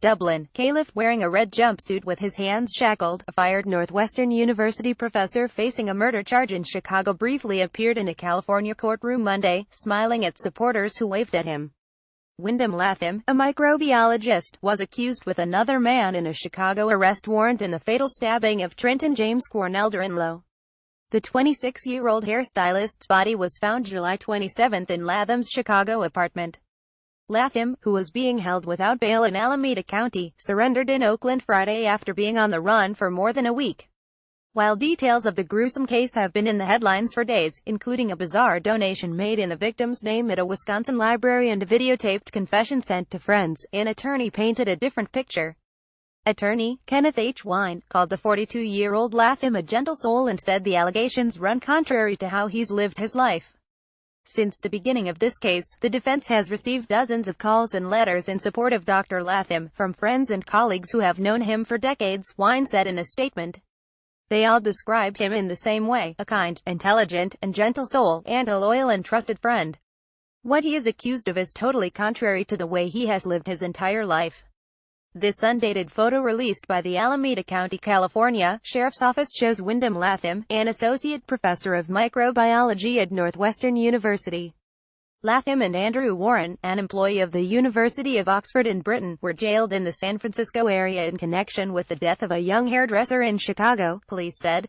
Dublin, Caliph, wearing a red jumpsuit with his hands shackled, a fired Northwestern University professor facing a murder charge in Chicago briefly appeared in a California courtroom Monday, smiling at supporters who waved at him. Wyndham Latham, a microbiologist, was accused with another man in a Chicago arrest warrant in the fatal stabbing of Trenton James Cornell-Duranlo. The 26-year-old hairstylist's body was found July 27 in Latham's Chicago apartment. Latham, who was being held without bail in Alameda County, surrendered in Oakland Friday after being on the run for more than a week. While details of the gruesome case have been in the headlines for days, including a bizarre donation made in the victim's name at a Wisconsin library and a videotaped confession sent to friends, an attorney painted a different picture. Attorney Kenneth H. Wine called the 42-year-old Latham a gentle soul and said the allegations run contrary to how he's lived his life. Since the beginning of this case, the defense has received dozens of calls and letters in support of Dr. Latham, from friends and colleagues who have known him for decades, Wine said in a statement. They all describe him in the same way, a kind, intelligent, and gentle soul, and a loyal and trusted friend. What he is accused of is totally contrary to the way he has lived his entire life. This undated photo released by the Alameda County, California, Sheriff's Office shows Wyndham Latham, an associate professor of microbiology at Northwestern University. Latham and Andrew Warren, an employee of the University of Oxford in Britain, were jailed in the San Francisco area in connection with the death of a young hairdresser in Chicago, police said.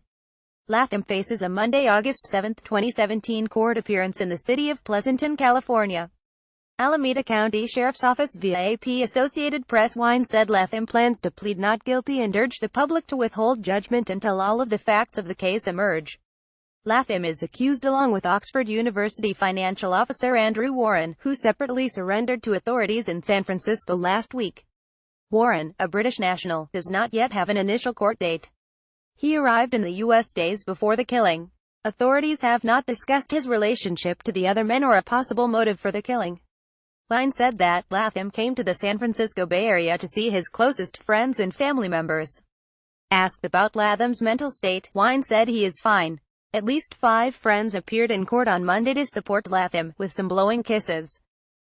Latham faces a Monday, August 7, 2017 court appearance in the city of Pleasanton, California. Alameda County Sheriff's Office via AP Associated Press. Wine said Latham plans to plead not guilty and urged the public to withhold judgment until all of the facts of the case emerge. Latham is accused along with Oxford University financial officer Andrew Warren, who separately surrendered to authorities in San Francisco last week. Warren, a British national, does not yet have an initial court date. He arrived in the U.S. days before the killing. Authorities have not discussed his relationship to the other men or a possible motive for the killing. Wine said that Latham came to the San Francisco Bay Area to see his closest friends and family members. Asked about Latham's mental state, Wine said he is fine. At least 5 friends appeared in court on Monday to support Latham, with some blowing kisses.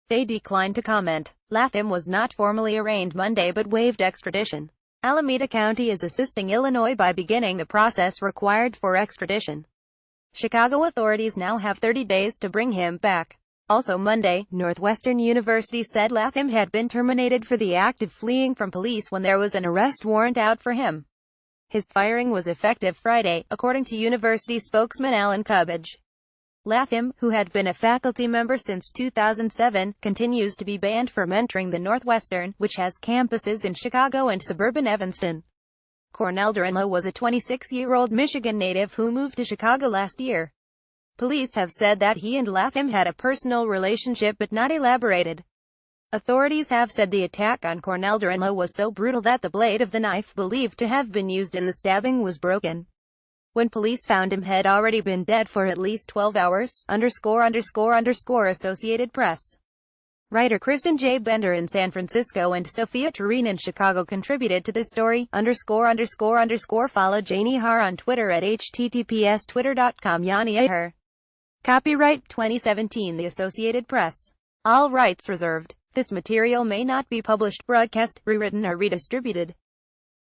They declined to comment. Latham was not formally arraigned Monday but waived extradition. Alameda County is assisting Illinois by beginning the process required for extradition. Chicago authorities now have 30 days to bring him back. Also Monday, Northwestern University said Latham had been terminated for the act of fleeing from police when there was an arrest warrant out for him. His firing was effective Friday, according to university spokesman Alan Cubbage. Latham, who had been a faculty member since 2007, continues to be banned from entering the Northwestern, which has campuses in Chicago and suburban Evanston. Cornell-Duranlo was a 26-year-old Michigan native who moved to Chicago last year. Police have said that he and Latham had a personal relationship but not elaborated. Authorities have said the attack on Cornell-Duranlo was so brutal that the blade of the knife believed to have been used in the stabbing was broken. When police found him had already been dead for at least 12 hours, Associated Press. Writer Kristen J. Bender in San Francisco and Sophia Tureen in Chicago contributed to this story. Follow Janie Har on Twitter at https://twitter.com/YaniAher. Copyright 2017 The Associated Press. All rights reserved. This material may not be published, broadcast, rewritten or redistributed.